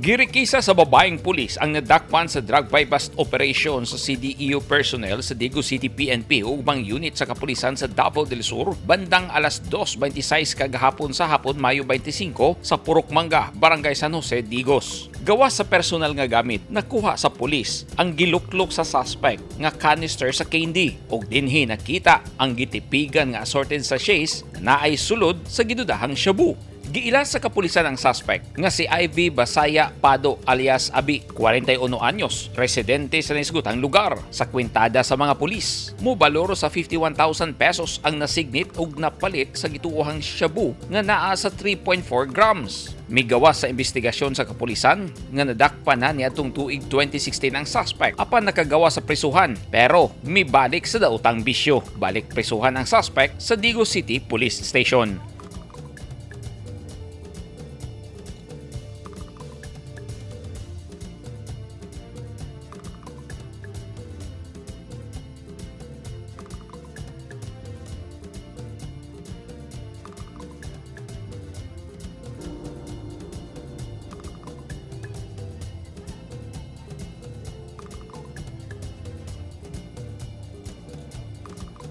Girikisa sa babaeng pulis ang nadakpan sa drug bypass operation sa CDEO personnel sa Digo City PNP ubang unit sa kapulisan sa Davao del Sur bandang alas 2:26 kagahapon sa hapon Mayo 25 sa Purokmanga, Barangay San Jose, Digos. Gawas sa personal nga gamit, nakuha sa pulis ang giluklok sa suspect nga canister sa candy ug dinhi nakita ang gitipigan nga assorted sachets na naay sulod sa gidudahang shabu. Giila sa kapulisan ang suspect nga si Ivy Basaya Pado alias Abi, 41 anyos, residente sa nisgutang lugar. Sa kwintada sa mga pulis, mobaloro sa 51,000 pesos ang nasignit ug napalit sa gituohang shabu nga naa sa 3.4 grams. Migawas sa investigasyon sa kapulisan nga nadakpan na niadtong tuig 2016 ang suspect apan nakagawa sa prisuhan pero mibalik sa daotang bisyo. Balik prisuhan ang suspect sa Digo City Police Station.